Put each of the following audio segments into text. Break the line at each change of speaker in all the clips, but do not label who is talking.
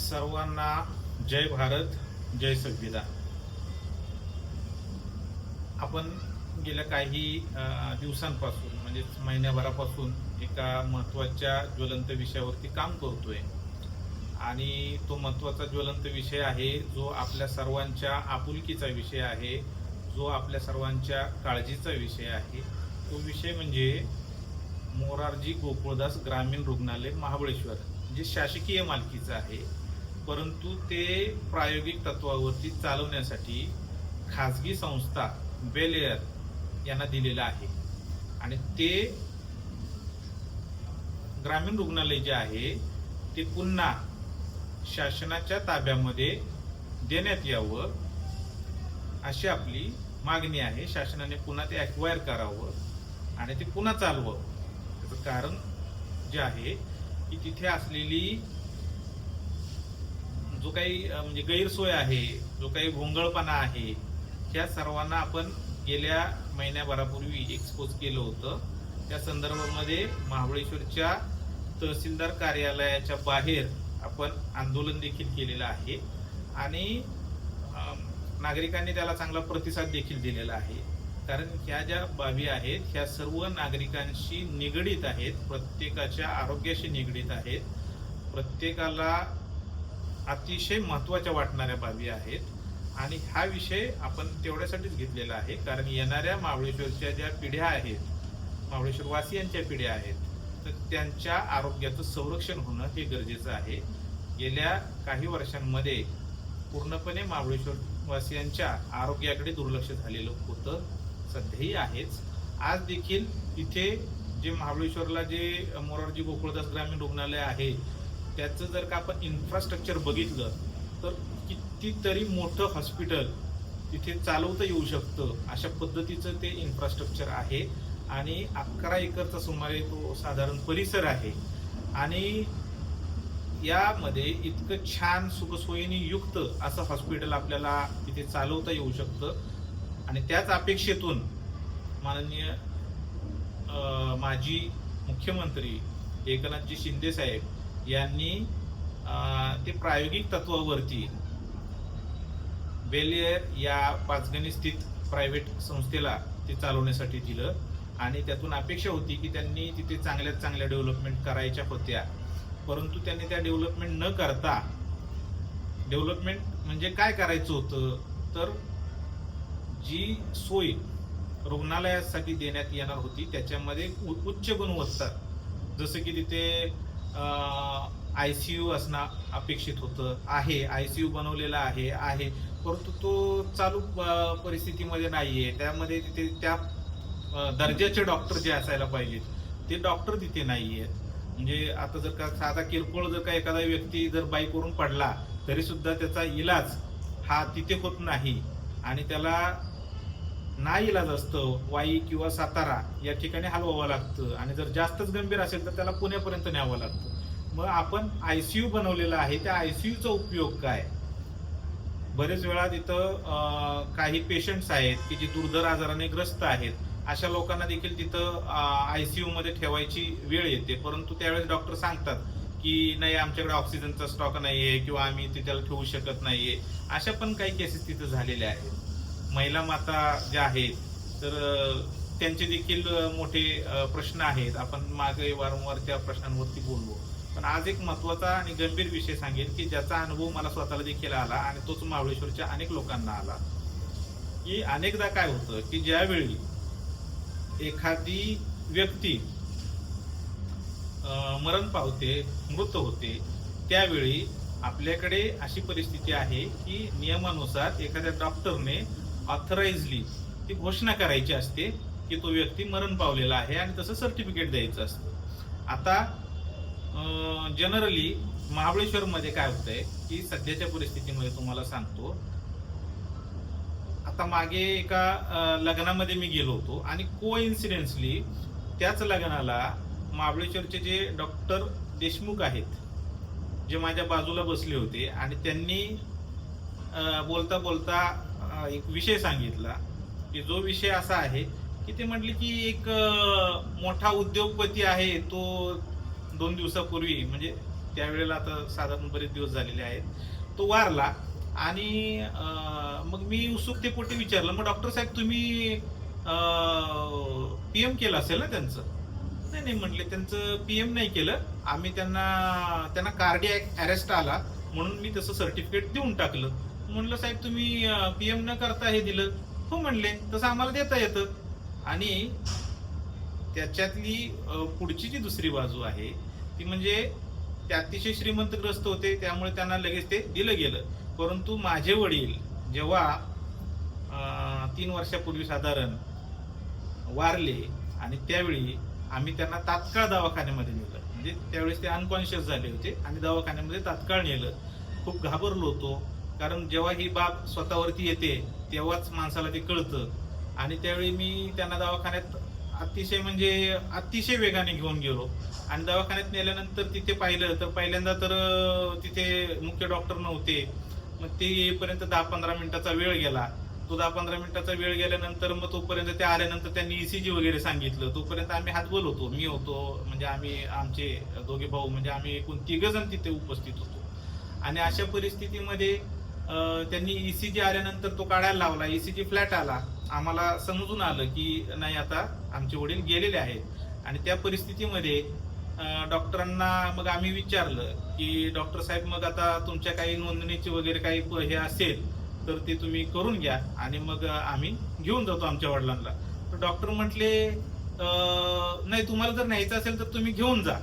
सर्वांना जय भारत, जय संविधान. आपण गेल्या काही दिवसांपासून म्हणजे महिन्याभरापासून एका महत्त्वाच्या ज्वलंत विषयावरती काम करतोय आणि तो महत्त्वाचा ज्वलंत विषय आहे जो आपल्या सर्वांच्या आपुलकीचा विषय आहे, जो आपल्या सर्वांच्या काळजीचा विषय आहे. तो विषय म्हणजे मोरारजी गोकुळदास ग्रामीण रुग्णालय महाबळेश्वर, जे शासकीय मालकीचं आहे, परंतु ते प्रायोगिक तत्वावरती चालवण्यासाठी खाजगी संस्था बेल एअर यांना दिलेलं आहे. आणि ते ग्रामीण रुग्णालय जे आहे ते पुन्हा शासनाच्या ताब्यामध्ये देण्यात यावं अशी आपली मागणी आहे. शासनाने पुन्हा ते ॲक्वायर करावं आणि ते पुन्हा चालवावं. त्याचं कारण जे आहे की तिथे असलेली जो काही म्हणजे गैरसोय आहे, जो काही भोंगळपणा आहे, त्या सर्वांना आपण गेल्या महिन्याभरापूर्वी एक्सपोज केलं होतं. त्या संदर्भामध्ये महाबळेश्वरच्या तहसीलदार कार्यालयाच्या बाहेर आपण आंदोलन देखील केलेलं आहे आणि नागरिकांनी त्याला चांगला प्रतिसाद देखील दिलेला आहे. कारण ह्या ज्या बाबी आहेत ह्या सर्व नागरिकांशी निगडीत आहेत, प्रत्येकाच्या आरोग्याशी निगडीत आहेत, प्रत्येकाला अतिशय महत्त्वाच्या वाटणाऱ्या बाबी आहेत. आणि हा विषय आपण तेवढ्यासाठीच घेतलेला आहे कारण येणाऱ्या महाबळेश्वरच्या ज्या पिढ्या आहेत, महाबळेश्वर वासियांच्या पिढ्या आहेत, तर त्यांच्या आरोग्याचं संरक्षण होणं हे गरजेचं आहे. गेल्या काही वर्षांमध्ये पूर्णपणे महाबळेश्वर वासियांच्या आरोग्याकडे दुर्लक्ष झालेलं होतं, सध्याही आहेच. आज देखील तिथे जे महाबळेश्वरला जे मोरारजी गोकुळदास ग्रामीण रुग्णालय आहे त्याचं जर का आपण इन्फ्रास्ट्रक्चर बघितलं तर कितीतरी मोठं हॉस्पिटल तिथे चालवता येऊ शकतं अशा पद्धतीचं ते इन्फ्रास्ट्रक्चर आहे. आणि 11 एकरचा सुमारे तो साधारण परिसर आहे आणि यामध्ये इतकं छान सुखसोयीने युक्त असं हॉस्पिटल आपल्याला तिथे चालवता येऊ शकतं. आणि त्याच अपेक्षेतून माननीय माजी मुख्यमंत्री एकनाथजी शिंदे साहेब यांनी ते प्रायोगिक तत्वावरती बेल एअर या पाचगणी स्थित प्रायव्हेट संस्थेला ते चालवण्यासाठी दिलं. आणि त्यातून अपेक्षा होती की त्यांनी तिथे चांगल्यात चांगल्या डेव्हलपमेंट करायच्या होत्या, परंतु त्यांनी त्या डेव्हलपमेंट न करता, डेव्हलपमेंट म्हणजे काय करायचं होतं तर जी सोय रुग्णालयासाठी देण्यात येणार होती त्याच्यामध्ये उच्च गुणवत्ता, जसं की तिथे ICU असणं अपेक्षित होतं, आहे ICU बनवलेला आहे, परंतु तो चालू परिस्थितीमध्ये नाहीये. त्यामध्ये तिथे त्या दर्जाचे डॉक्टर जे असायला पाहिजेत ते डॉक्टर तिथे नाहीयेत. म्हणजे आता जर का साधा किरकोळ जर का एखादा व्यक्ती जर बाईकवरून पडला तरी सुद्धा त्याचा इलाज हा तिथे होत नाही आणि त्याला ना इलाज असतं वाई किंवा सातारा या ठिकाणी हलवावं लागतं. आणि जर जास्तच गंभीर असेल तर त्याला पुण्यापर्यंत न्यावं लागतं. मग आपण ICU बनवलेलं आहे, त्या ICUचा उपयोग काय? बरेच वेळा तिथं काही पेशंट्स आहेत की जे दुर्धर आजाराने ग्रस्त आहेत, अशा लोकांना देखील तिथं ICU मध्ये ठेवायची वेळ येते, परंतु त्यावेळेस डॉक्टर सांगतात की नाही आमच्याकडे ऑक्सिजनचा स्टॉक नाहीये किंवा आम्ही तिथं ठेवू शकत नाहीये. अशा पण काही केसेस तिथं झालेल्या आहेत. महिला माता ज्या आहेत तर त्यांचे देखील मोठे प्रश्न आहेत. आपण मागे वारंवार त्या प्रश्नांवरती बोललो, पण आज एक महत्वाचा आणि गंभीर विषय सांगेल की ज्याचा अनुभव मला स्वतःला देखील आला आणि तोच महाबळेश्वरच्या अनेक लोकांना आला. की अनेकदा काय होतं की ज्यावेळी एखादी व्यक्ती मरण पावते, मृत होते, त्यावेळी आपल्याकडे अशी परिस्थिती आहे की नियमानुसार एखाद्या डॉक्टरने ऑथराइजली ती घोषणा करायची असते की तो व्यक्ती मरण पावलेला आहे आणि तसं सर्टिफिकेट द्यायचं असतं. आता जनरली महाबळेश्वरमध्ये काय होतंय की सध्याच्या परिस्थितीमध्ये तुम्हाला सांगतो, आता मागे एका लग्नामध्ये मी गेलो होतो आणि कोइन्सिडेंटली त्याच लग्नाला महाबळेश्वरचे जे डॉक्टर देशमुख आहेत जे माझ्या बाजूला बसले होते आणि त्यांनी बोलता बोलता एक विषय सांगितला की जो विषय असा आहे की ते म्हटले की एक मोठा उद्योगपती आहे तो 2 दिवसापूर्वी म्हणजे त्यावेळेला आता साधारण बरेच दिवस झालेले आहेत, तो वारला. आणि मग मी उत्सुकतेपोटी विचारलं, मग डॉक्टर साहेब तुम्ही पीएम केलं असेल ना त्यांचं? नाही नाही म्हटले, त्यांचं पीएम नाही केलं आम्ही, त्यांना कार्डियक अरेस्ट आला म्हणून मी तसं सर्टिफिकेट देऊन टाकलं. म्हणलं साहेब तुम्ही पीएम न करता हे दिलं? हो म्हणले, तसं आम्हाला देता येतं. आणि त्याच्यातली पुढची जी दुसरी बाजू आहे ती म्हणजे ते अतिशय श्रीमंतग्रस्त होते, त्यामुळे त्यांना लगेच ते दिलं गेलं. परंतु माझे वडील जेव्हा 3 वर्षापूर्वी साधारण वारले आणि त्यावेळी आम्ही त्यांना तात्काळ दवाखान्यामध्ये नेलं. म्हणजे त्यावेळेस ते अनकॉन्शियस झाले होते आणि दवाखान्यामध्ये तात्काळ नेलं. खूप घाबरलो होतो, कारण जेव्हा ही बाब स्वतःवरती येते तेव्हाच माणसाला ते कळतं. आणि त्यावेळी मी त्यांना दवाखान्यात अतिशय वेगाने घेऊन गेलो. आणि दवाखान्यात नेल्यानंतर तिथे पाहिलं तर पहिल्यांदा तर तिथे मुख्य डॉक्टर नव्हते. मग ते येईपर्यंत 10-15 मिनिटाचा वेळ गेला. तो 10-15 मिनिटाचा वेळ गेल्यानंतर मग तोपर्यंत ते आल्यानंतर त्यांनी ईसीजी वगैरे सांगितलं. तोपर्यंत आम्ही हातबल होतो, मी होतो, म्हणजे आमचे दोघे भाऊ, म्हणजे आम्ही एकूण 3 जण तिथे उपस्थित होतो. आणि अशा परिस्थितीमध्ये त्यांनी ईसीजी आल्यानंतर तो काढायला लावला. ईसीजी फ्लॅट आला. आम्हाला समजून आलं की नाही, आता आमचे वडील गेलेले आहेत. आणि त्या परिस्थितीमध्ये डॉक्टरांना मग आम्ही विचारलं की डॉक्टर साहेब, मग आता तुमच्या काही नोंदणीचे वगैरे काही हे असेल तर ते तुम्ही करून घ्या आणि मग आम्ही घेऊन जातो आमच्या वडिलांना. तर डॉक्टर म्हटले नाही, तुम्हाला जर न्यायचं असेल तर तुम्ही घेऊन जा.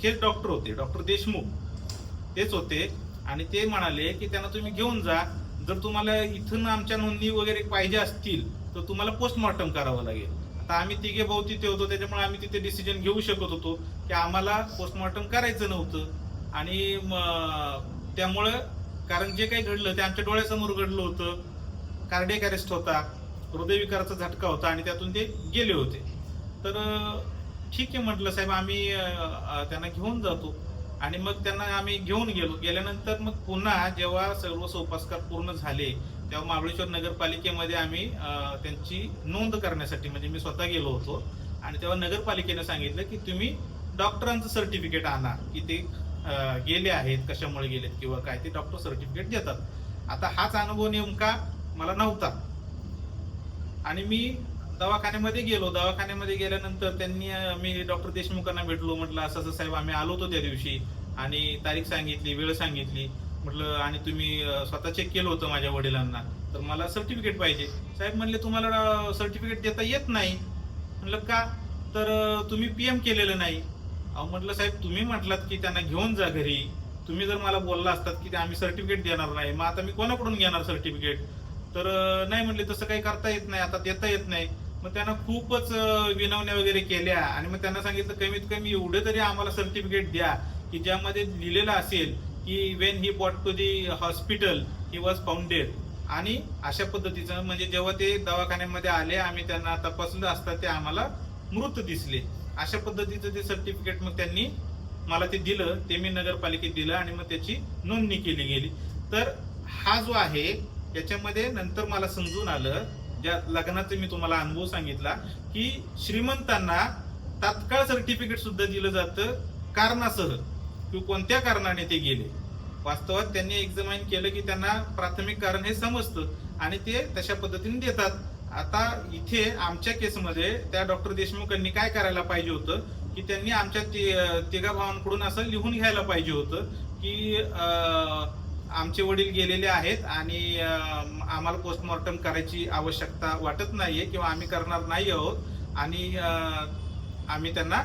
हेच डॉक्टर होते, डॉक्टर देशमुख तेच होते. आणि ते म्हणाले की त्यांना तुम्ही घेऊन जा. जर तुम्हाला इथून आमच्या नोंदणी वगैरे पाहिजे असतील तर तुम्हाला पोस्टमॉर्टम करावं लागेल. आता आम्ही 3 भाऊ तिथे होतो, त्याच्यामुळे आम्ही तिथे डिसिजन घेऊ शकत होतो की आम्हाला पोस्टमॉर्टम करायचं नव्हतं. आणि त्यामुळं, कारण जे काही घडलं ते आमच्या डोळ्यासमोर घडलं होतं. कार्डियक अरेस्ट होता, हृदयविकाराचा झटका होता आणि त्यातून ते गेले होते. तर ठीक आहे म्हटलं साहेब, आम्ही त्यांना घेऊन जातो. आणि मग त्यांना आम्ही घेऊन गेल्यानंतर मग पुन्हा जेव्हा सर्व सोपस्कार पूर्ण झाले तेव्हा महाबळेश्वर नगरपालिकेमध्ये आम्ही त्यांची नोंद करण्यासाठी, म्हणजे मी स्वतः गेलो होतो. आणि तेव्हा नगरपालिकेने सांगितलं की तुम्ही डॉक्टरांचं सर्टिफिकेट आणा की ते गेले आहेत, कशामुळे गेलेत किंवा काय, ते डॉक्टर सर्टिफिकेट देतात. आता हाच अनुभव नेमका मला नव्हता. आणि मी दवाखान्यामध्ये गेलो. दवाखान्यामध्ये गेल्यानंतर मी डॉक्टर देशमुखांना भेटलो. म्हटलं असं असं साहेब, आम्ही आलो होतो त्या दिवशी आणि तारीख सांगितली, वेळ सांगितली. म्हटलं आणि तुम्ही स्वतः चेक केलं होतं माझ्या वडिलांना, तर मला सर्टिफिकेट पाहिजे. साहेब म्हणले तुम्हाला सर्टिफिकेट देता येत नाही. म्हटलं का? तर तुम्ही पीएम केलेलं नाही. अहो म्हटलं साहेब, तुम्ही म्हटलात की त्यांना घेऊन जा घरी. तुम्ही जर मला बोलला असतात की आम्ही सर्टिफिकेट देणार नाही, मग आता मी कोणाकडून घेणार सर्टिफिकेट? तर नाही म्हणले, तसं काही करता येत नाही, आता देता येत नाही. मग त्यांना खूपच विनवण्या वगैरे केल्या. आणि मग त्यांना सांगितलं कमीत कमी एवढं तरी आम्हाला सर्टिफिकेट द्या की ज्यामध्ये लिहिलेलं असेल की when he bought to the hospital he was founded. आणि अशा पद्धतीचं, म्हणजे जेव्हा ते दवाखान्यामध्ये आले आम्ही त्यांना तपासलं असता ते आम्हाला मृत दिसले. अशा पद्धतीचं ते सर्टिफिकेट मग त्यांनी मला ते दिलं. ते मी नगरपालिकेत दिलं आणि मग त्याची नोंदणी केली गेली. तर हा जो आहे याच्यामध्ये नंतर मला समजून आलं, ज्या लग्नाचा मी तुम्हाला अनुभव सांगितला, की श्रीमंतांना तात्काळ सर्टिफिकेट सुद्धा दिलं जातं कारणासह, की कोणत्या कारणाने ते गेले. वास्तवात त्यांनी एक्झामाइन केलं की त्यांना प्राथमिक कारण हे समजतं आणि ते तशा पद्धतीने देतात. आता इथे आमच्या केसमध्ये त्या डॉक्टर देशमुखांनी काय करायला पाहिजे होतं की त्यांनी आमच्या 3 भावांकडून असं लिहून घ्यायला पाहिजे होतं की आमचे वडील गेलेले आहेत आणि आम्हाला पोस्टमॉर्टम करायची आवश्यकता वाटत नाहीये किंवा आम्ही करणार नाही आहोत आणि आम्ही त्यांना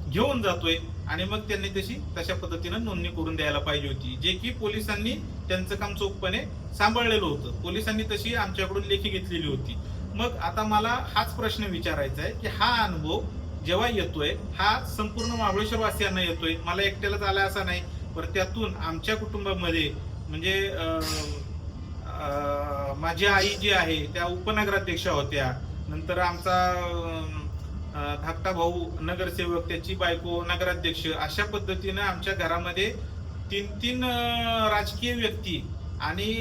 घेऊन जातोय. आणि मग त्यांनी तशा पद्धतीनं नोंदणी करून द्यायला पाहिजे होती, जे की पोलिसांनी त्यांचं काम चोखपणे सांभाळलेलं होतं. पोलिसांनी तशी आमच्याकडून लेखी घेतलेली होती. मग आता मला हाच प्रश्न विचारायचा आहे की हा अनुभव जेव्हा येतोय हा संपूर्ण महाबळेश्वर वासियांना येतोय, मला एकट्यालाच आला असा नाही, पण त्यातून आमच्या कुटुंबामध्ये म्हणजे माझी आई जी आहे त्या उपनगराध्यक्षा होत्या, नंतर आमचा धाकटा भाऊ नगरसेवक, त्याची बायको नगराध्यक्ष, अशा पद्धतीनं आमच्या घरामध्ये 3 राजकीय व्यक्ती आणि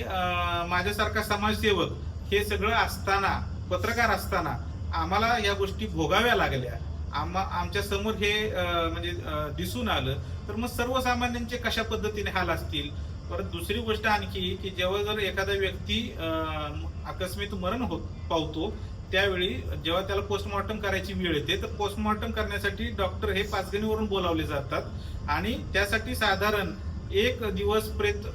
माझ्यासारखा समाजसेवक हे सगळं असताना, पत्रकार असताना आम्हाला या गोष्टी भोगाव्या लागल्या. आमच्या समोर हे म्हणजे दिसून आलं, तर मग सर्वसामान्यांचे कशा पद्धतीने हाल असतील. परत दुसरी गोष्ट आणखी की जेव्हा जर एखादा व्यक्ती आकस्मिक मरण पावतो, त्यावेळी जेव्हा त्याला पोस्टमॉर्टम करायची वेळ येते, तर पोस्टमॉर्टम करण्यासाठी डॉक्टर हे पाचगणीवरून बोलावले जातात आणि त्यासाठी साधारण 1 दिवस प्रेत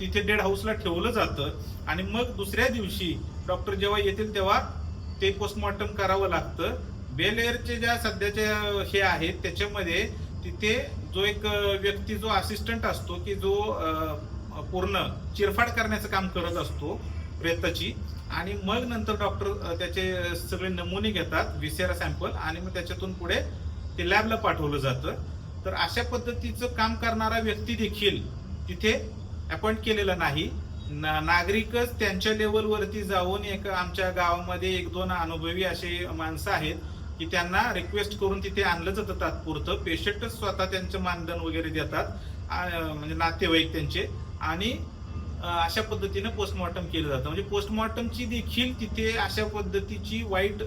तिथे डेड हाऊसला ठेवलं जातं आणि मग दुसऱ्या दिवशी डॉक्टर जेव्हा येतील तेव्हा ते पोस्टमॉर्टम करावं लागतं. बेल एअरचे ज्या सध्याच्या हे आहेत त्याच्यामध्ये तिथे जो एक व्यक्ती जो असिस्टंट असतो की जो पूर्ण चिरफाड करण्याचं काम करत असतो प्रेताची, आणि मग नंतर डॉक्टर त्याचे सगळे नमुने घेतात, विसेरा सॅम्पल, आणि मग त्याच्यातून पुढे ते लॅबला पाठवलं जातं. तर अशा पद्धतीचं काम करणारा व्यक्ती देखील तिथे अपॉइंट केलेला नाही. नागरिकच त्यांच्या लेवलवरती जाऊन आमच्या गावामध्ये 1-2 अनुभवी असे माणसं आहेत की त्यांना रिक्वेस्ट करून तिथे आणलं जातं तात्पुरतं. पेशंटच स्वतः त्यांचं मानधन वगैरे देतात, म्हणजे नातेवाईक त्यांचे, आणि अशा पद्धतीने पोस्टमॉर्टम केलं जातं. म्हणजे पोस्टमॉर्टमची देखील तिथे अशा पद्धतीची वाईट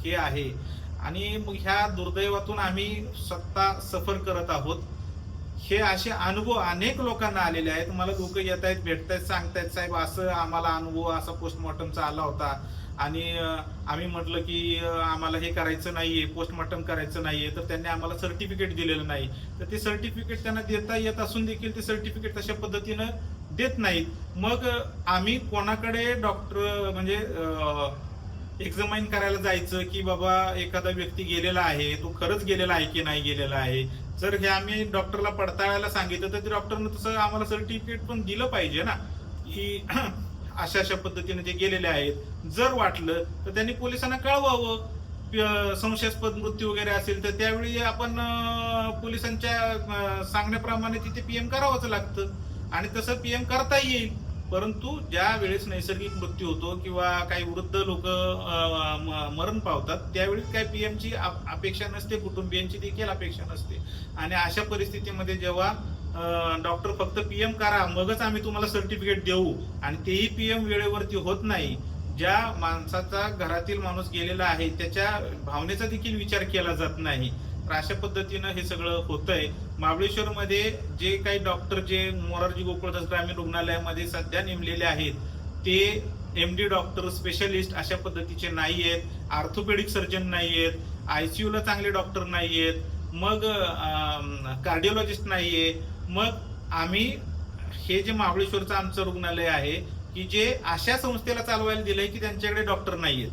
हे आहे. आणि मग ह्या दुर्दैवातून आम्ही स्वतः सफर करत आहोत. हे असे अनुभव अनेक लोकांना आलेले आहेत. मला लोक येत आहेत, भेटतायत, सांगतायत, साहेब असं आम्हाला अनुभव असा पोस्टमॉर्टमचा आला होता आणि आम्ही म्हटलं की आम्हाला हे करायचं नाहीये, पोस्टमॉर्टम करायचं नाहीये, तर त्यांनी आम्हाला सर्टिफिकेट दिलेलं नाही. तर ते सर्टिफिकेट त्यांना देता येत असून देखील ते सर्टिफिकेट तशा पद्धतीनं देत नाहीत. मग आम्ही कोणाकडे डॉक्टर म्हणजे एक्झामाइन करायला जायचं की बाबा एखादा व्यक्ती गेलेला आहे, तो खरंच गेलेला आहे की नाही गेलेला आहे. जर हे आम्ही डॉक्टरला पडताळायला सांगितलं तर डॉक्टरनं तसं आम्हाला सर्टिफिकेट पण दिलं पाहिजे ना, की अशा अशा पद्धतीने ते गेलेले आहेत. जर वाटलं तर त्यांनी पोलिसांना कळवावं. संशयास्पद मृत्यू वगैरे असेल तर त्यावेळी आपण पोलिसांच्या सांगण्याप्रमाणे तिथे पीएम करावंच लागतं आणि तसं पीएम करता येईल. परंतु ज्या वेळेस नैसर्गिक मृत्यू होतो किंवा काही वृद्ध लोक मरण पावतात त्यावेळी काय पीएमची अपेक्षा नसते, कुटुंबियांची देखील अपेक्षा नसते. आणि अशा परिस्थितीमध्ये जेव्हा डॉक्टर फक्त पीएम करा मगच आम्ही तुम्हाला सर्टिफिकेट देऊ आणि तेही पीएम वेळेवरती होत नाही, ज्या माणसाचा घरातील माणूस गेलेला आहे त्याच्या भावनेचा देखील विचार केला जात नाही. तर अशा पद्धतीनं हे सगळं होतंय. महाबळेश्वर मध्ये जे काही डॉक्टर जे मोरारजी गोकुळदास ग्रामीण रुग्णालयामध्ये सध्या नेमलेले आहेत ते एमडी डॉक्टर, स्पेशलिस्ट अशा पद्धतीचे नाही आहेत. ऑर्थोपेडिक सर्जन नाही आहेत, आयसीयू ला चांगले डॉक्टर नाही आहेत, मग कार्डिओलॉजिस्ट नाहीये. मग आम्ही हे जे महाबळेश्वरचं आमचं रुग्णालय आहे की जे अशा संस्थेला चालवायला दिलंय की त्यांच्याकडे डॉक्टर नाहीयेत.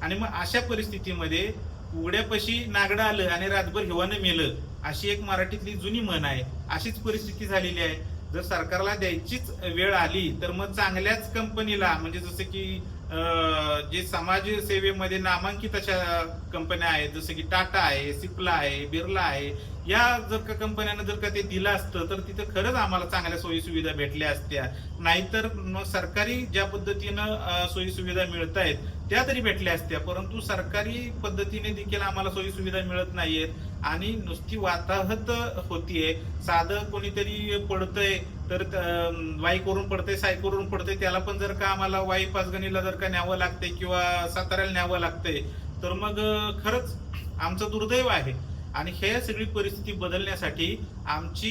आणि मग अशा परिस्थितीमध्ये उघड्यापाशी नागडं आलं आणि रातभर हिवानं मेलं, अशी एक मराठीतली जुनी म्हण आहे. अशीच परिस्थिती झालेली आहे. जर सरकारला द्यायचीच वेळ आली तर मग चांगल्याच कंपनीला, म्हणजे जसं की जे समाज सेवेमध्ये नामांकित अशा कंपन्या आहेत जसं की टाटा आहे, सिप्ला आहे, बिर्ला आहे, या जर का कंपन्यांना जर का ते दिलं असतं तर तिथं खरंच आम्हाला चांगल्या सोयी सुविधा भेटल्या असत्या. नाहीतर सरकारी ज्या पद्धतीनं सोयी सुविधा मिळत आहेत त्या तरी भेटल्या असत्या. परंतु सरकारी पद्धतीने देखील आम्हाला सोयी सुविधा मिळत नाहीयेत आणि नुसती वाताहत होतीये. साधं कोणीतरी पडतंय तर वाईकवरून पडतंय, सायकलवरून पडतंय, त्याला पण जर का आम्हाला वाई पाचगणीला जर का न्यावं लागतंय किंवा साताऱ्याला न्यावं लागतंय तर मग खरंच आमचं दुर्दैव आहे. आणि हे सगळी परिस्थिती बदलण्यासाठी आमची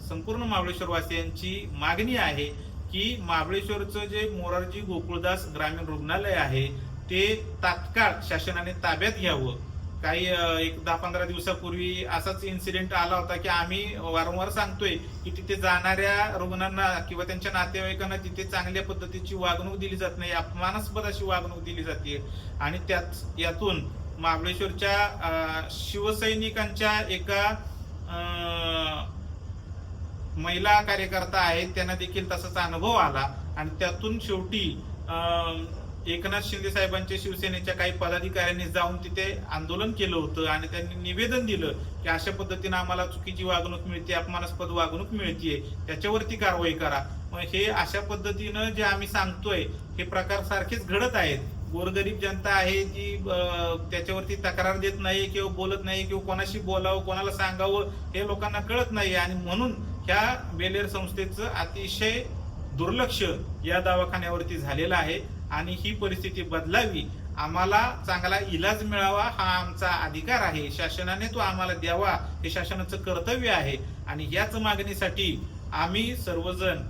संपूर्ण महाबळेश्वर वासियांची मागणी आहे की महाबळेश्वरचं जे मोरारजी गोकुळदास ग्रामीण रुग्णालय आहे ते तात्काळ शासनाने ताब्यात घ्यावं. काही एक 10-15 दिवसापूर्वी असाच इन्सिडेंट आला होता की आम्ही वारंवार सांगतोय की तिथे जाणाऱ्या रुग्णांना किंवा त्यांच्या नातेवाईकांना तिथे चांगल्या पद्धतीची वागणूक दिली जात नाही, अपमानास्पद अशी वागणूक दिली जाते. आणि यातून महाबळेश्वरच्या शिवसैनिकांच्या एका महिला कार्यकर्ता आहेत त्यांना देखील तसाच अनुभव आला आणि त्यातून शेवटी एकनाथ शिंदे साहेबांच्या शिवसेनेच्या काही पदाधिकाऱ्यांनी जाऊन तिथे आंदोलन केलं होतं आणि त्यांनी निवेदन दिलं की अशा पद्धतीने आम्हाला चुकीची वागणूक मिळते, अपमानास्पद वागणूक मिळते, त्याच्यावरती कारवाई करा. मग हे अशा पद्धतीनं जे आम्ही सांगतोय हे प्रकार सारखेच घडत आहेत. गोरगरीब जनता आहे जी त्याच्यावरती तक्रार देत नाही किंवा बोलत नाही किंवा कोणाशी बोलावं, कोणाला सांगावं हे लोकांना कळत नाही. आणि म्हणून ह्या बेलेर संस्थेचं अतिशय दुर्लक्ष या दवाखान्यावरती झालेलं आहे आणि ही परिस्थिती बदलावी आम्हाला चांगला इलाज मिळावा हा आमचा अधिकार आहे, शासनाने तो आम्हाला द्यावा हे शासनाचं कर्तव्य आहे. आणि याच मागणीसाठी आम्ही सर्वजण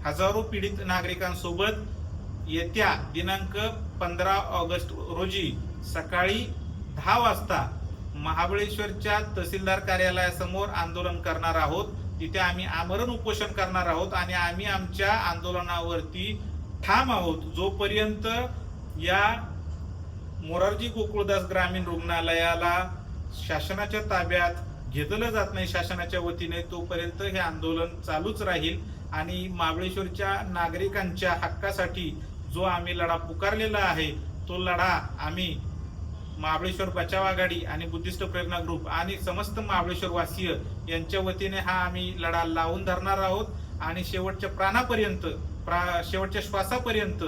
हजारो पीडित नागरिकांसोबत येत्या दिनांक 15 ऑगस्ट रोजी सकाळी 10 वाजता महाबळेश्वरच्या तहसीलदार कार्यालयासमोर आंदोलन करणार आहोत. तिथे आम्ही आमरण उपोषण करणार आहोत आणि आम्ही आमच्या आंदोलनावरती ठाम आहोत जोपर्यंत या मोरारजी गोकुळदास ग्रामीण रुग्णालयाला शासनाच्या ताब्यात घेतलं जात नाही शासनाच्या वतीने, तोपर्यंत हे आंदोलन चालूच राहील. आणि महाबळेश्वरच्या नागरिकांच्या हक्कासाठी जो आम्ही लढा पुकारलेला आहे तो लढा आम्ही महाबळेश्वर बचाव आघाडी आणि बुद्धिस्ट प्रेरणा ग्रुप आणि समस्त महाबळेश्वर वासीय यांच्या वतीने हा आम्ही लढा लावून धरणार आहोत. आणि शेवटच्या प्राणापर्यंत शेवटच्या श्वासापर्यंत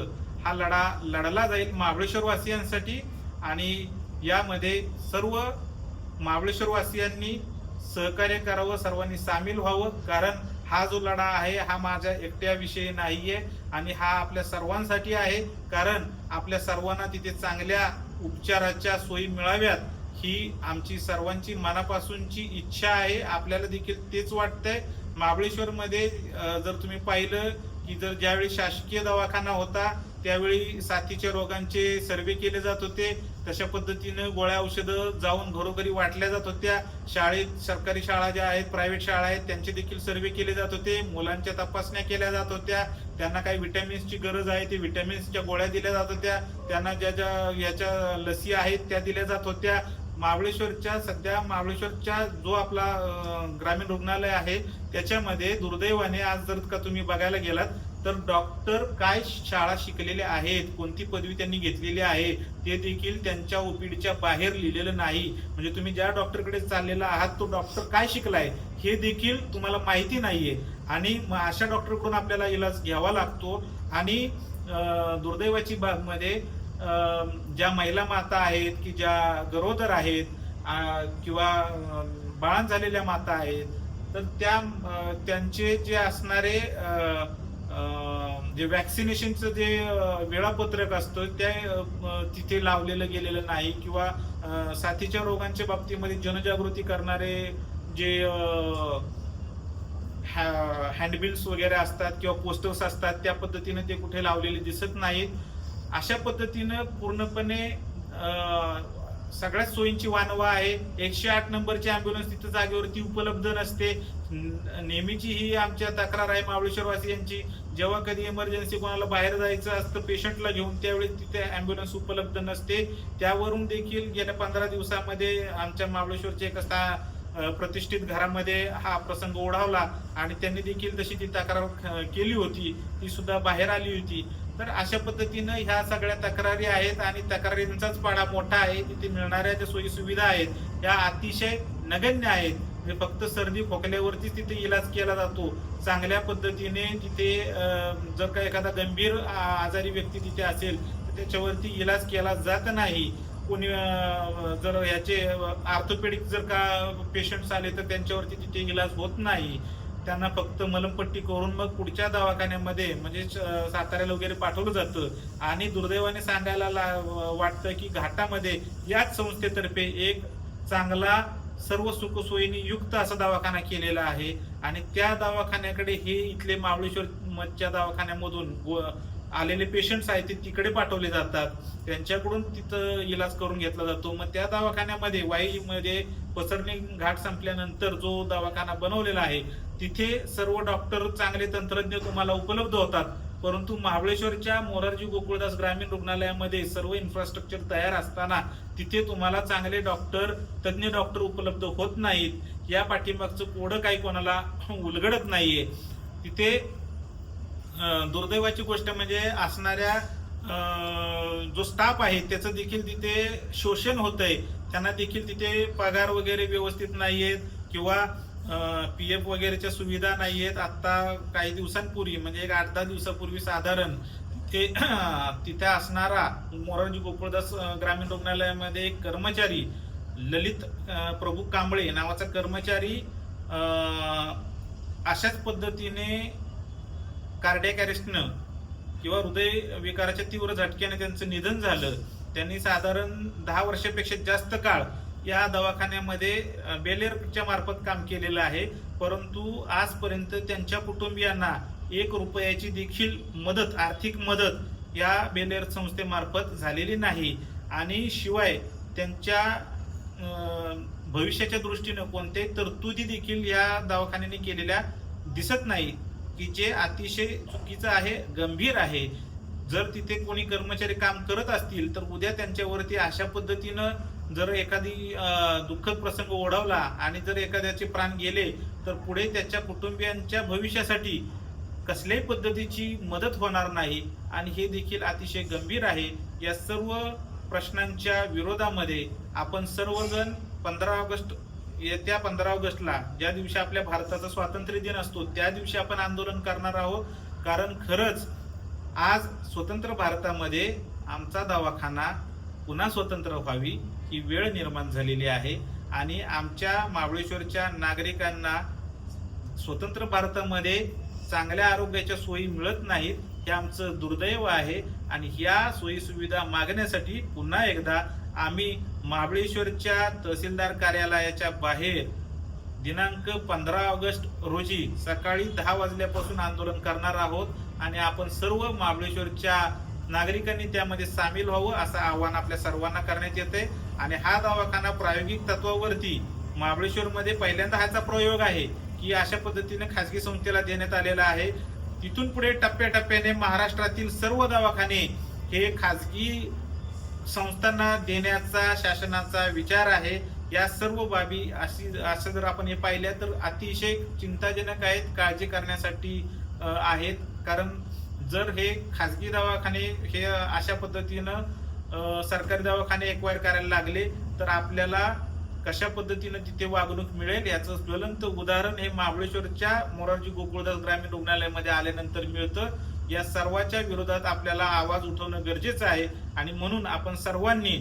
हा लढा लढला जाईल महाबळेश्वर वासियांसाठी. आणि यामध्ये सर्व महाबळेश्वर वासियांनी सहकार्य करावं, सर्वांनी सामील व्हावं. कारण हा जो लढा आहे हा माझ्या एकट्याविषयी नाहीये आणि हा आपल्या सर्वांसाठी आहे. कारण आपल्या सर्वांना तिथे चांगल्या उपचाराच्या सोयी मिळाव्यात ही आमची सर्वांची मनापासूनची इच्छा आहे. आपल्याला देखील तेच वाटतंय. महाबळेश्वर मध्ये जर तुम्ही पाहिलं की जर ज्यावेळी शासकीय दवाखाना होता त्यावेळी साथीच्या रोगांचे सर्वे केले जात होते. तशा पद्धतीने गोळ्या औषधं जाऊन घरोघरी वाटल्या जात होत्या. शाळेत सरकारी शाळा ज्या आहेत, प्रायव्हेट शाळा आहेत, त्यांचे देखील सर्वे केले जात होते. मुलांच्या तपासण्या केल्या जात होत्या. त्यांना काही विटॅमिन्सची गरज आहे ते विटॅमिन्सच्या गोळ्या दिल्या जात होत्या. त्यांना ज्या ज्या याच्या लसी आहेत त्या दिल्या जात होत्या. महाबळेश्वरच्या जो आपला ग्रामीण रुग्णालय आहे त्याच्यामध्ये दुर्दैवाने आज जर का तुम्ही बघायला गेलात तर डॉक्टर काय शाळा शिकलेले आहेत, कोणती पदवी त्यांनी घेतलेली आहे ते देखील त्यांच्या ओपीडीच्या बाहेर लिहिलेलं नाही. म्हणजे तुम्ही ज्या डॉक्टरकडे चाललेला आहात तो डॉक्टर काय शिकलाय हे देखील तुम्हाला माहिती नाहीये. आणि अशा डॉक्टरकडून आपल्याला इलाज घ्यावा लागतो. आणि दुर्दैवाची बाब मध्ये ज्या महिला माता आहेत की ज्या गरोदर आहेत किंवा बाळांत झालेल्या माता आहेत तर त्यांचे जे असणारे जे वॅक्सिनेशनचं जे वेळापत्रक असतं ते तिथे लावलेलं गेलेलं नाही. किंवा साथीच्या रोगांच्या बाबतीमध्ये जनजागृती करणारे जे हँडबिल्स वगैरे असतात किंवा पोस्टर्स असतात त्या पद्धतीने ते कुठे लावलेले दिसत नाहीत. अशा पद्धतीनं पूर्णपणे सगळ्याच सोयींची वानवा आहे. 108 नंबरची अँब्युलन्स तिथे जागेवरती उपलब्ध नसते. नेहमीची ही आमच्या तक्रार आहे महाबळेश्वरवासियांची. जेव्हा कधी इमर्जन्सी कोणाला बाहेर जायचं असतं पेशंटला घेऊन त्यावेळी तिथे अँब्युलन्स उपलब्ध नसते. त्यावरून देखील गेल्या 15 दिवसामध्ये आमच्या महाबळेश्वरच्या एका प्रतिष्ठित घरामध्ये हा प्रसंग ओढावला आणि त्यांनी देखील तशी ती तक्रार केली होती, ती सुद्धा बाहेर आली होती. तर अशा पद्धतीनं ह्या सगळ्या तक्रारी आहेत आणि तक्रारींचाच पाडा मोठा आहे. तिथे मिळणाऱ्या ज्या सोयी सुविधा आहेत त्या अतिशय नगण्य आहेत. म्हणजे फक्त सर्दी खोकल्यावरतीच तिथे इलाज केला जातो. चांगल्या पद्धतीने तिथे जर का एखादा गंभीर आजारी व्यक्ती तिथे असेल तर त्याच्यावरती इलाज केला जात नाही. कोणी जर ह्याचे ऑर्थोपेडिक जर का पेशंट्स आले तर त्यांच्यावरती तिथे इलाज होत नाही. त्यांना फक्त मलमपट्टी करून मग पुढच्या दवाखान्यामध्ये म्हणजे साताऱ्याला वगैरे पाठवलं जातं. आणि दुर्दैवाने सांगायला वाटतं की घाटामध्ये याच संस्थेतर्फे एक चांगला सर्व सुखसोयींनी युक्त असा दवाखाना केलेला आहे आणि त्या दवाखान्याकडे हे इथले महाबळेश्वरच्या दवाखान्यामधून आलेले पेशंट्स आहेत ते तिकडे पाठवले जातात. त्यांच्याकडून तिथं इलाज करून घेतला जातो. मग त्या दवाखान्यामध्ये वाईमध्ये पसरणी घाट संपल्यानंतर जो दवाखाना बनवलेला आहे तिथे सर्व डॉक्टर चांगले तंत्रज्ञ तुम्हाला उपलब्ध होतात. परंतु महाबळेश्वरच्या मोरारजी गोकुळदास ग्रामीण रुग्णालयामध्ये सर्व इन्फ्रास्ट्रक्चर तयार असताना तिथे तुम्हाला चांगले डॉक्टर, तज्ञ डॉक्टर उपलब्ध होत नाहीत. या पाठीमागचं कोडं काही कोणाला उलगडत नाहीये. तिथे दुर्दैवाची गोष्ट म्हणजे असणाऱ्या जो स्टाफ आहे त्याचं देखील तिथे शोषण होतंय. त्यांना देखील तिथे पगार वगैरे व्यवस्थित नाहीयेत किंवा PF वगैरेच्या सुविधा नाहीयेत. आता काही दिवसांपूर्वी म्हणजे एक 8-10 दिवसापूर्वी साधारण तिथे असणारा मोरारजी गोकुळदास ग्रामीण रुग्णालयामध्ये एक कर्मचारी ललित प्रभू कांबळे नावाचा कर्मचारी अशाच पद्धतीने कार्डियक अरेस्टनं किंवा हृदय विकाराच्या तीव्र झटक्याने त्यांचं निधन झालं. त्यांनी साधारण 10 वर्षापेक्षा जास्त काळ या दवाखान्यामध्ये बेलेरच्या मार्फत काम केलेलं आहे. परंतु आजपर्यंत त्यांच्या कुटुंबियांना 1 रुपयाची देखील मदत, आर्थिक मदत या बेलेर संस्थेमार्फत झालेली नाही. आणि शिवाय त्यांच्या भविष्याच्या दृष्टीनं कोणत्याही तरतुदी देखील या दवाखान्याने केलेल्या दिसत नाही, की जे अतिशय चुकीचं आहे, गंभीर आहे. जर तिथे कोणी कर्मचारी काम करत असतील तर उद्या त्यांच्यावरती अशा पद्धतीनं जर एखादी दुःखद प्रसंग ओढवला आणि जर एखाद्याचे प्राण गेले तर पुढे त्याच्या कुटुंबियांच्या भविष्यासाठी कसल्याही पद्धतीची मदत होणार नाही. आणि हे देखील अतिशय गंभीर आहे. या सर्व प्रश्नांच्या विरोधामध्ये आपण सर्वजण 15 ऑगस्ट, येत्या 15 ऑगस्टला ज्या दिवशी आपल्या भारताचा स्वातंत्र्य दिन असतो त्या दिवशी आपण आंदोलन करणार आहोत. कारण खरंच आज स्वतंत्र भारतामध्ये आमचा दवाखाना पुन्हा स्वतंत्र व्हावी ही वेळ निर्माण झालेली आहे. आणि आमच्या महाबळेश्वरच्या नागरिकांना स्वतंत्र भारतामध्ये चांगल्या आरोग्याच्या सोयी मिळत नाहीत, हे आमचं दुर्दैव आहे. आणि ह्या सोयी सुविधा मागण्यासाठी पुन्हा एकदा आम्ही महाबळेश्वरच्या तहसीलदार कार्यालयाच्या बाहेर दिनांक 15 ऑगस्ट रोजी सकाळी 10 वाजल्यापासून आंदोलन करणार आहोत. आणि आपण सर्व महाबळेश्वरच्या नागरिकांनी त्यामध्ये सामील व्हावं असं आवाहन आपल्या सर्वांना करण्यात येते. आणि हा दवाखाना प्रायोगिक तत्वावरती महाबळेश्वरमध्ये पहिल्यांदा ह्याचा प्रयोग आहे की अशा पद्धतीने खासगी संस्थेला देण्यात आलेला आहे. तिथून पुढे टप्प्याटप्प्याने महाराष्ट्रातील सर्व दवाखाने हे खासगी संस्थांना देण्याचा शासनाचा विचार आहे. या सर्व बाबी असं जर आपण हे पाहिल्या तर अतिशय चिंताजनक आहेत, काळजी करण्यासाठी आहेत. कारण जर हे खासगी दवाखाने हे अशा पद्धतीनं सरकारी दवाखाने एक्वायर करायला लागले तर आपल्याला कशा पद्धतीनं तिथे वागणूक मिळेल याचं ज्वलंत उदाहरण हे महाबळेश्वरच्या मोरारजी गोकुळदास ग्रामीण रुग्णालयामध्ये आल्यानंतर मिळतं. या सर्वांच्या विरोधात आपल्याला आवाज उठवणं गरजेचं आहे. आणि म्हणून आपण सर्वांनी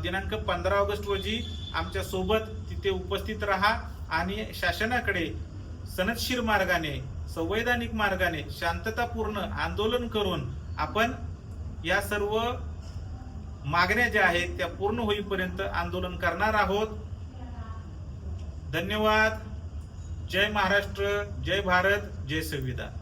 दिनांक 15 ऑगस्ट रोजी आमच्या सोबत तिथे उपस्थित राहा आणि शासनाकडे सनदशीर मार्गाने, संवैधानिक मार्गाने, शांततापूर्ण आंदोलन करून आपण या सर्व मागण्या ज्या आहेत त्या पूर्ण होईपर्यंत आंदोलन करणार आहोत. धन्यवाद. जय महाराष्ट्र, जय भारत, जय संविधान.